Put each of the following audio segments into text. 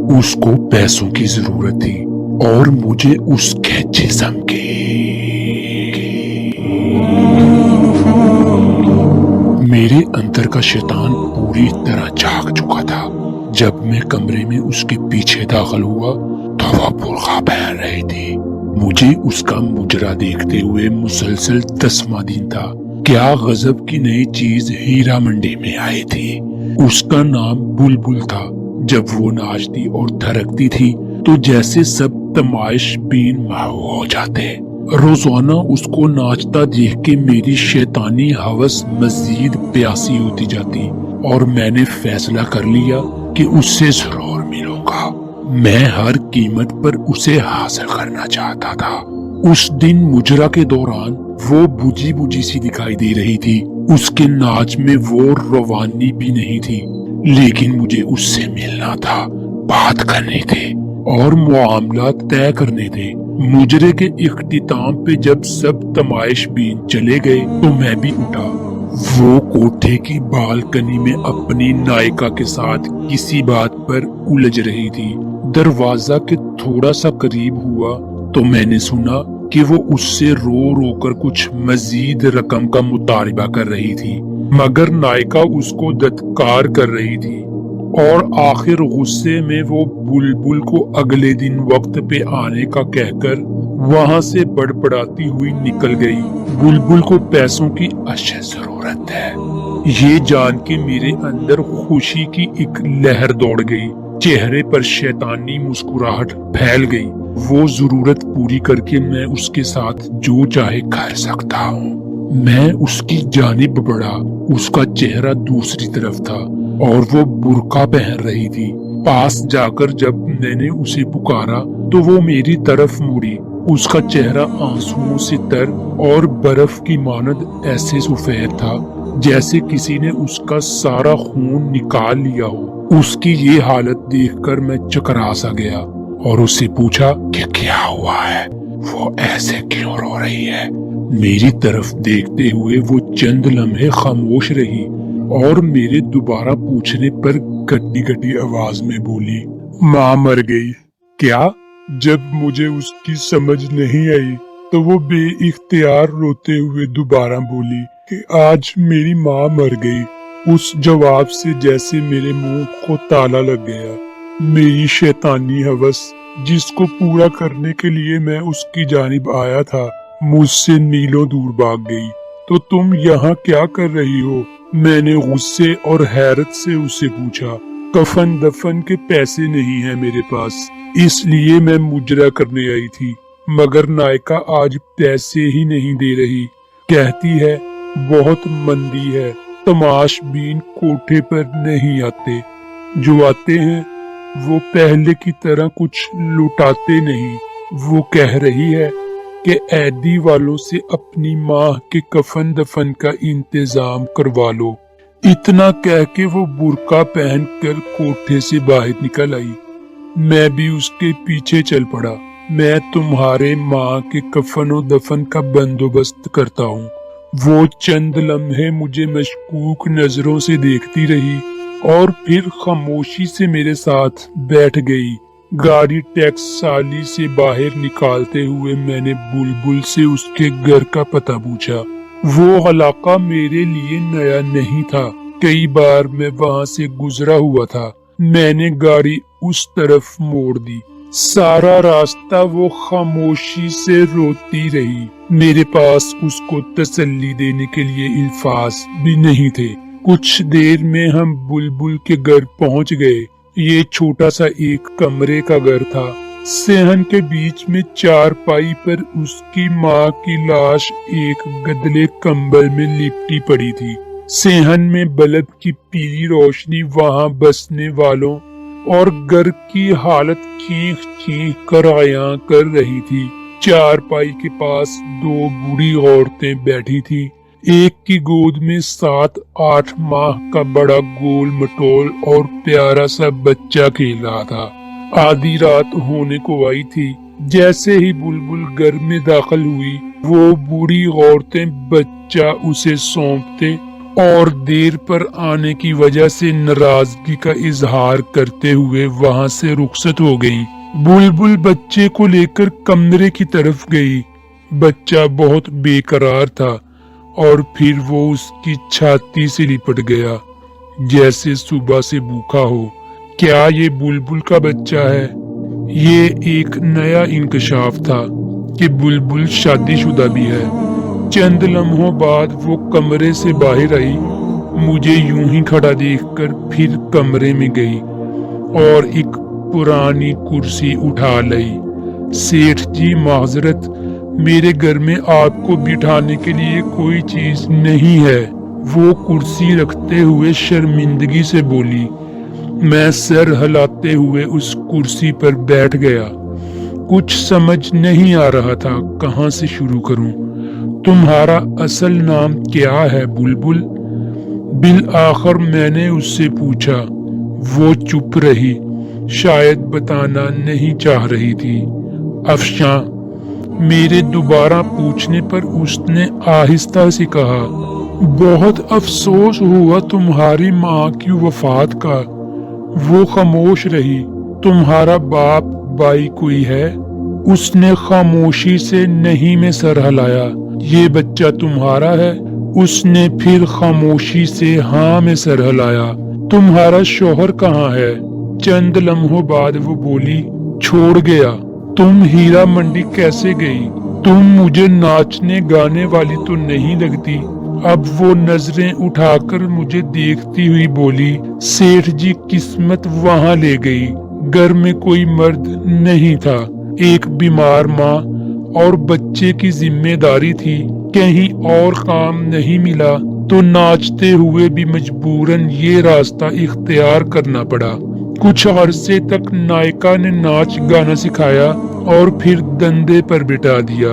اس کو پیسوں کی ضرورت تھی اور مجھے اس کے جسم کی۔ میرے اندر کا شیطان پوری طرح جاگ چکا تھا۔ جب میں کمرے میں اس کے پیچھے داخل ہوا تو وہ برقع پہن رہی تھی۔ مجھے اس کا مجرا دیکھتے ہوئے مسلسل تسمادین تھا۔ کیا غضب کی نئی چیز ہیرا منڈی میں آئی تھی۔ اس کا نام بلبل تھا۔ جب وہ ناچتی اور تھرکتی تھی تو جیسے سب تمائش بین ماہو ہو جاتے۔ روزانہ اس کو ناچتا دیکھ کے میری شیطانی ہوس مزید پیاسی ہوتی جاتی اور میں نے فیصلہ کر لیا کہ اس سے ضرور ملوں گا۔ میں ہر قیمت پر اسے حاصل کرنا چاہتا تھا۔ اس دن مجرا کے دوران وہ بجھی بجھی سی دکھائی دے رہی تھی۔ اس کے ناچ میں وہ روانی بھی نہیں تھی، لیکن مجھے اس سے ملنا تھا، بات کرنی تھی اور معاملات طے کرنے تھے۔ مجرے کے اختتام پہ جب سب تمائش بین چلے گئے تو میں بھی اٹھا۔ وہ کوٹھے کی بالکنی میں اپنی نائکا کے ساتھ کسی بات پر الجھ رہی تھی۔ دروازہ کے تھوڑا سا قریب ہوا تو میں نے سنا کہ وہ اس سے رو رو کر کچھ مزید رقم کا مطالبہ کر رہی تھی، مگر نائکا اس کو دھتکار کر رہی تھی اور آخر غصے میں وہ بلبل کو اگلے دن وقت پہ آنے کا کہہ کر وہاں سے بڑبڑاتی ہوئی نکل گئی۔ بلبل کو پیسوں کی اشد ضرورت ہے، یہ جان کے میرے اندر خوشی کی ایک لہر دوڑ گئی۔ چہرے پر شیطانی مسکراہٹ پھیل گئی۔ وہ ضرورت پوری کر کے میں اس کے ساتھ جو چاہے کر سکتا ہوں۔ میں اس کی جانب بڑھا۔ اس کا چہرہ دوسری طرف تھا اور وہ برقع پہن رہی تھی۔ پاس جا کر جب میں نے اسے پکارا تو وہ میری طرف مڑی۔ اس کا چہرہ آنسوؤں سے تر اور برف کی مانند ایسے سفید تھا جیسے کسی نے اس کا سارا خون نکال لیا ہو۔ اس کی یہ حالت دیکھ کر میں چکرا سا گیا اور اس سے پوچھا کہ کیا ہوا ہے، وہ ایسے کیوں رو رہی ہے۔ میری طرف دیکھتے ہوئے وہ چند لمحے خاموش رہی اور میرے دوبارہ پوچھنے پر گڈی گڈی آواز میں بولی، ماں مر گئی۔ کیا؟ جب مجھے اس کی سمجھ نہیں آئی تو وہ بے اختیار روتے ہوئے دوبارہ بولی کہ آج میری ماں مر گئی۔ اس جواب سے جیسے میرے منہ کو تالا لگ گیا۔ میری شیطانی ہوس جس کو پورا کرنے کے لیے میں اس کی جانب آیا تھا مجھ سے میلوں دور بھاگ گئی۔ تو تم یہاں کیا کر رہی ہو؟ میں نے غصے اور حیرت سے اسے پوچھا۔ کفن دفن کے پیسے نہیں ہیں میرے پاس، اس لیے میں مجرا کرنے آئی تھی، مگر نائکا آج پیسے ہی نہیں دے رہی۔ کہتی ہے بہت مندی ہے، تماش بین کوٹھے پر نہیں آتے، جو آتے ہیں وہ پہلے کی طرح کچھ لوٹاتے نہیں۔ وہ کہہ رہی ہے کہ عیدی والوں سے اپنی ماں کے کفن دفن کا انتظام کروا لو۔ اتنا کہہ کے وہ برقع پہن کر کوٹھے سے باہر نکل آئی۔ میں بھی اس کے پیچھے چل پڑا۔ میں تمہارے ماں کے کفن و دفن کا بندوبست کرتا ہوں۔ وہ چند لمحے مجھے مشکوک نظروں سے دیکھتی رہی اور پھر خاموشی سے میرے ساتھ بیٹھ گئی۔ گاڑی ٹیکسالی سے باہر نکالتے ہوئے میں نے بلبل سے اس کے گھر کا پتہ پوچھا۔ وہ علاقہ میرے لیے نیا نہیں تھا، کئی بار میں وہاں سے گزرا ہوا تھا۔ میں نے گاڑی اس طرف موڑ دی۔ سارا راستہ وہ خاموشی سے روتی رہی۔ میرے پاس اس کو تسلی دینے کے لیے الفاظ بھی نہیں تھے۔ کچھ دیر میں ہم بلبل کے گھر پہنچ گئے۔ یہ چھوٹا سا ایک کمرے کا گھر تھا۔ صحن کے بیچ میں چارپائی پر اس کی ماں کی لاش ایک گدلے کمبل میں لپٹی پڑی تھی۔ صحن میں بلب کی پیلی روشنی وہاں بسنے والوں اور گھر کی حالت چیخ چیخ کر عیاں کر رہی تھی۔ چارپائی کے پاس دو بوڑھی عورتیں بیٹھی تھی۔ ایک کی گود میں 7-8 ماہ کا بڑا گول مٹول اور پیارا سا بچہ کھیل رہا تھا۔ آدھی رات ہونے کو آئی تھی۔ جیسے ہی بلبل گھر میں داخل ہوئی وہ بوڑھی عورتیں بچہ اسے سونپتے اور دیر پر آنے کی وجہ سے ناراضگی کا اظہار کرتے ہوئے وہاں سے رخصت ہو گئی۔ بلبل بچے کو لے کر کمرے کی طرف گئی۔ بچہ بہت بے قرار تھا اور پھر وہ اس کی چھاتی سے لپٹ گیا جیسے صبح سے بھوکا ہو۔ کیا یہ بلبل کا بچہ ہے؟ یہ ایک نیا انکشاف تھا کہ بلبل شادی شدہ بھی ہے۔ چند لمحوں بعد وہ کمرے سے باہر آئی، مجھے یوں ہی کھڑا دیکھ کر پھر کمرے میں گئی اور ایک پرانی کرسی اٹھا لائی۔ سیٹھ جی معذرت، میرے گھر میں آپ کو بٹھانے کے لیے کوئی چیز نہیں ہے، وہ کرسی رکھتے ہوئے شرمندگی سے بولی۔ میں سر ہلاتے ہوئے اس کرسی پر بیٹھ گیا۔ کچھ سمجھ نہیں آ رہا تھا کہاں سے شروع کروں۔ تمہارا اصل نام کیا ہے بلبل؟ بالآخر میں نے اس سے پوچھا۔ وہ چپ رہی، شاید بتانا نہیں چاہ رہی تھی۔ افشاں، میرے دوبارہ پوچھنے پر اس نے آہستہ سے کہا، بہت افسوس ہوا تمہاری ماں کی وفات کا۔ وہ خاموش رہی۔ تمہارا باپ بھائی کوئی ہے؟ اس نے خاموشی سے نہیں میں سر ہلایا۔ یہ بچہ تمہارا ہے؟ اس نے پھر خاموشی سے ہاں میں سر ہلایا۔ تمہارا شوہر کہاں ہے؟ چند لمحوں بعد وہ بولی، چھوڑ گیا۔ تم ہیرا منڈی کیسے گئی؟ تم مجھے ناچنے گانے والی تو نہیں لگتی۔ اب وہ نظریں اٹھا کر مجھے دیکھتی ہوئی بولی، سیٹھ جی قسمت وہاں لے گئی۔ گھر میں کوئی مرد نہیں تھا، ایک بیمار ماں اور بچے کی ذمہ داری تھی۔ کہیں اور کام نہیں ملا تو ناچتے ہوئے بھی مجبوراً یہ راستہ اختیار کرنا پڑا۔ کچھ عرصے تک نائکا نے ناچ گانا سکھایا اور پھر دندے پر بٹھا دیا۔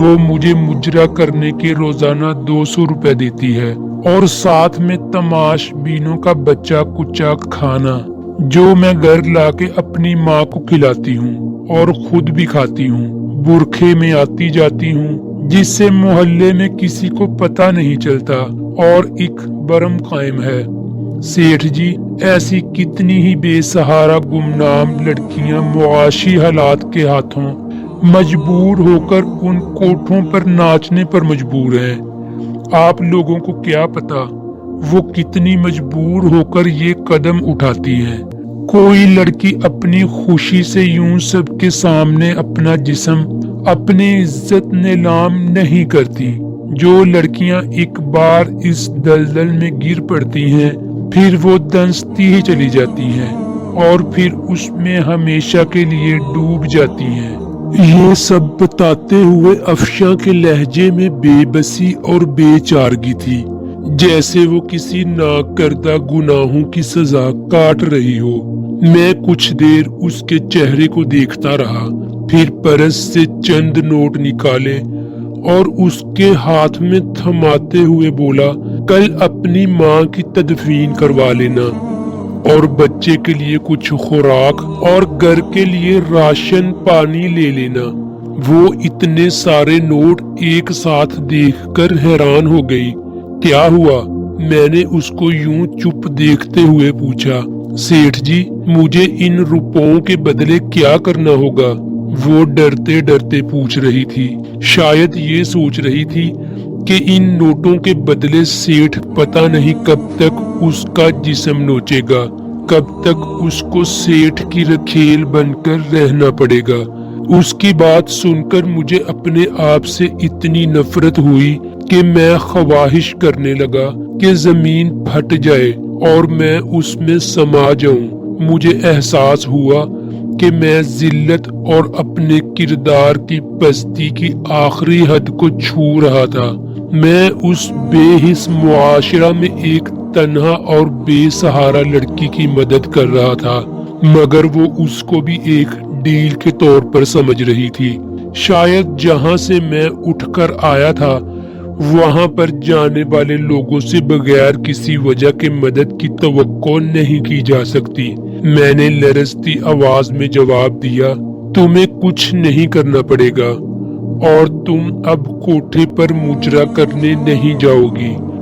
وہ مجھے مجرا کرنے کے روزانہ 200 روپے دیتی ہے اور ساتھ میں تماش بینوں کا بچہ کچا کھانا جو میں گھر لا کے اپنی ماں کو کھلاتی ہوں اور خود بھی کھاتی ہوں۔ برکھے میں آتی جاتی ہوں جس سے محلے میں کسی کو پتہ نہیں چلتا اور ایک برم قائم ہے۔ سیٹھ جی، ایسی کتنی ہی بے سہارا گمنام لڑکیاں معاشی حالات کے ہاتھوں مجبور ہو کر ان کوٹھوں پر ناچنے پر مجبور ہیں۔ آپ لوگوں کو کیا پتا وہ کتنی مجبور ہو کر یہ قدم اٹھاتی ہیں۔ کوئی لڑکی اپنی خوشی سے یوں سب کے سامنے اپنا جسم، اپنی عزت نیلام نہیں کرتی۔ جو لڑکیاں ایک بار اس دلدل میں گر پڑتی ہیں پھر وہ دنستی ہی چلی جاتی ہیں اور پھر اس میں ہمیشہ کے لیے ڈوب جاتی ہیں۔ یہ سب بتاتے ہوئے افشاں کے لہجے میں بے بسی اور بے چارگی تھی، جیسے وہ کسی ناکردہ گناہوں کی سزا کاٹ رہی ہو۔ میں کچھ دیر اس کے چہرے کو دیکھتا رہا، پھر پرس سے چند نوٹ نکالے اور اس کے ہاتھ میں تھماتے ہوئے بولا، کل اپنی ماں کی تدفین کروا لینا اور بچے کے لیے کچھ خوراک اور گھر کے لیے راشن پانی لے لینا۔ وہ اتنے سارے نوٹ ایک ساتھ دیکھ کر حیران ہو گئی۔ کیا ہوا؟ میں نے اس کو یوں چپ دیکھتے ہوئے پوچھا۔ سیٹھ جی، مجھے ان روپوں کے بدلے کیا کرنا ہوگا؟ وہ ڈرتے ڈرتے پوچھ رہی تھی، شاید یہ سوچ رہی تھی کہ ان نوٹوں کے بدلے سیٹھ پتہ نہیں کب تک اس کا جسم نوچے گا، کب تک اس کو سیٹھ کی رکھیل بن کر رہنا پڑے گا۔ اس کی بات سن کر مجھے اپنے آپ سے اتنی نفرت ہوئی کہ میں خواہش کرنے لگا کہ زمین پھٹ جائے اور میں اس میں سما جاؤں۔ مجھے احساس ہوا کہ میں ذلت اور اپنے کردار کی پستی کی آخری حد کو چھو رہا تھا۔ میں اس بے حس معاشرہ میں ایک تنہا اور بے سہارا لڑکی کی مدد کر رہا تھا، مگر وہ اس کو بھی ایک ڈیل کے طور پر سمجھ رہی تھی۔ شاید جہاں سے میں اٹھ کر آیا تھا وہاں پر جانے والے لوگوں سے بغیر کسی وجہ کے مدد کی توقع نہیں کی جا سکتی۔ میں نے لرزتی آواز میں جواب دیا، تمہیں کچھ نہیں کرنا پڑے گا اور تم اب کوٹھے پر مجرا کرنے نہیں جاؤ گی۔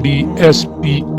DSP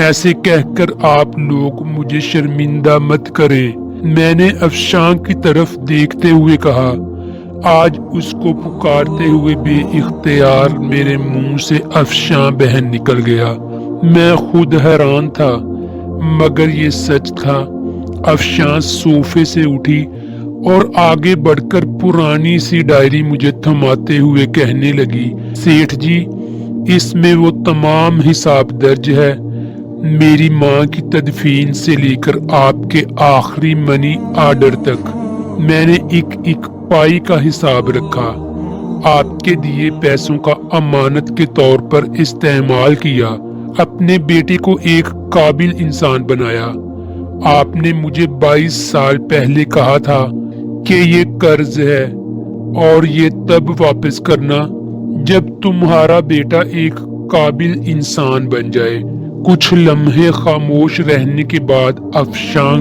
ایسے کہہ کر آپ لوگ مجھے شرمندہ مت کریں۔ میں نے افشاں کی طرف دیکھتے ہوئے کہا۔ آج اس کو پکارتے ہوئے بے اختیار میرے منہ سے افشاں بہن نکل گیا۔ میں خود حیران تھا، مگر یہ سچ تھا۔ افشاں صوفے سے اٹھی اور آگے بڑھ کر پرانی سی ڈائری مجھے تھماتے ہوئے کہنے لگی، سیٹھ جی، اس میں وہ تمام حساب درج ہے، میری ماں کی تدفین سے لے کر آپ کے آخری منی آرڈر تک۔ میں نے ایک پائی کا حساب رکھا، آپ کے دیے پیسوں کا امانت کے طور پر استعمال کیا، اپنے بیٹے کو ایک قابل انسان بنایا۔ آپ نے مجھے 22 سال پہلے کہا تھا کہ یہ قرض ہے اور یہ تب واپس کرنا جب تمہارا بیٹا ایک قابل انسان بن جائے۔ کچھ لمحے خاموش رہنے کے بعد افشاں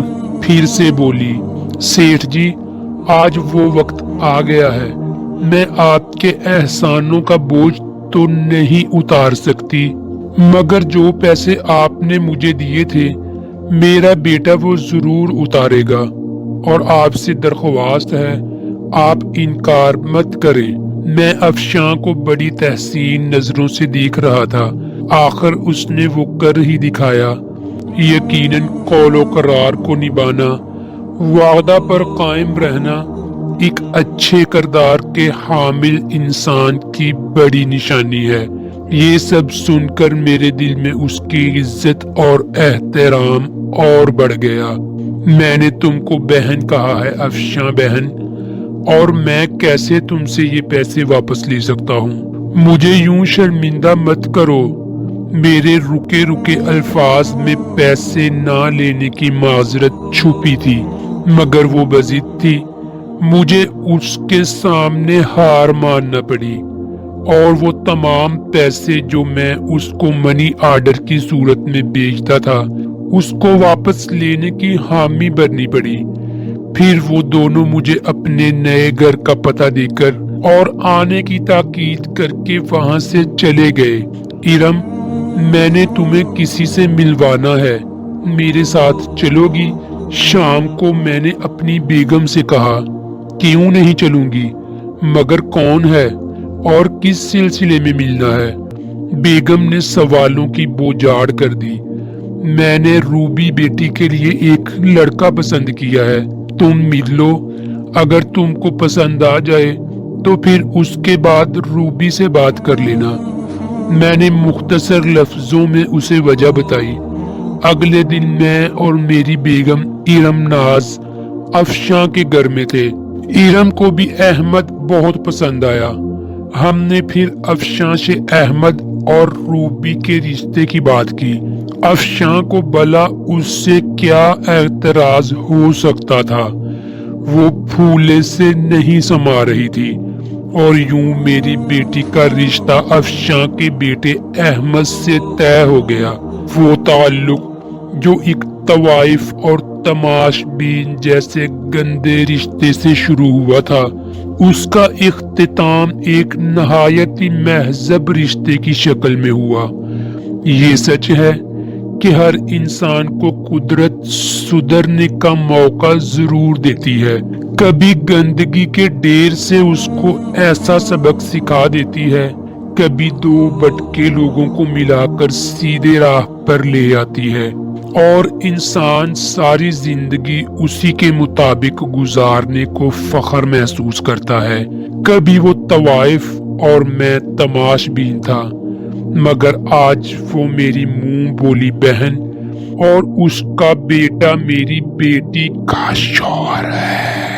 پھر سے بولی، سیٹھ جی، آج وہ وقت آ گیا ہے، میں آپ کے احسانوں کا بوجھ تو نہیں اتار سکتی، مگر جو پیسے آپ نے مجھے دیے تھے میرا بیٹا وہ ضرور اتارے گا، اور آپ سے درخواست ہے آپ انکار مت کریں۔ میں افشاں کو بڑی تحسین نظروں سے دیکھ رہا تھا۔ آخر اس نے وہ کر ہی دکھایا۔ یقیناً قول و قرار کو نبھانا، وعدہ پر قائم رہنا ایک اچھے کردار کے حامل انسان کی بڑی نشانی ہے۔ یہ سب سن کر میرے دل میں اس کی عزت اور احترام اور بڑھ گیا۔ میں نے تم کو بہن کہا ہے افشاں بہن، اور میں کیسے تم سے یہ پیسے واپس لے سکتا ہوں؟ مجھے یوں شرمندہ مت کرو۔ میرے رکے رکے الفاظ میں پیسے نہ لینے کی معذرت چھپی تھی، مگر وہ بضد تھی۔ مجھے اس کے سامنے ہار ماننا پڑی، اور وہ تمام پیسے جو میں اس کو منی آرڈر کی صورت میں بیچتا تھا اس کو واپس لینے کی حامی بھرنی پڑی۔ پھر وہ دونوں مجھے اپنے نئے گھر کا پتہ دے کر اور آنے کی تاکید کر کے وہاں سے چلے گئے۔ ارم، میں نے تمہیں کسی سے ملوانا ہے، میرے ساتھ چلو گی؟ شام کو میں نے اپنی بیگم سے کہا۔ کیوں نہیں چلوں گی؟ مگر کون ہے اور کس سلسلے میں ملنا ہے؟ بیگم نے سوالوں کی بوجھاڑ کر دی۔ میں نے روبی بیٹی کے لیے ایک لڑکا پسند کیا ہے، تم مل لو، اگر تم کو پسند آ جائے تو پھر اس کے بعد روبی سے بات کر لینا۔ میں نے مختصر لفظوں میں اسے وجہ بتائی۔ اگلے دن میں اور میری بیگم ارم ناز افشاں کے گھر میں تھے۔ ارم کو بھی احمد بہت پسند آیا۔ ہم نے پھر افشاں سے احمد اور روبی کے رشتے کی بات کی۔ افشاں کو بھلا اس سے کیا اعتراض ہو سکتا تھا؟ وہ پھولے سے نہیں سما رہی تھی، اور یوں میری بیٹی کا رشتہ افشاں کے بیٹے احمد سے طے ہو گیا۔ وہ تعلق جو ایک طوائف اور تماش بین جیسے گندے رشتے سے شروع ہوا تھا، اس کا اختتام ایک نہایت ہی مہذب رشتے کی شکل میں ہوا۔ یہ سچ ہے کہ ہر انسان کو قدرت سدھرنے کا موقع ضرور دیتی ہے۔ کبھی گندگی کے ڈھیر سے اس کو ایسا سبق سکھا دیتی ہے، کبھی دو بٹکے لوگوں کو ملا کر سیدھے راہ پر لے آتی ہے، اور انسان ساری زندگی اسی کے مطابق گزارنے کو فخر محسوس کرتا ہے۔ کبھی وہ طوائف اور میں تماش بین تھا، مگر آج وہ میری منہ بولی بہن اور اس کا بیٹا میری بیٹی کا شوہر ہے۔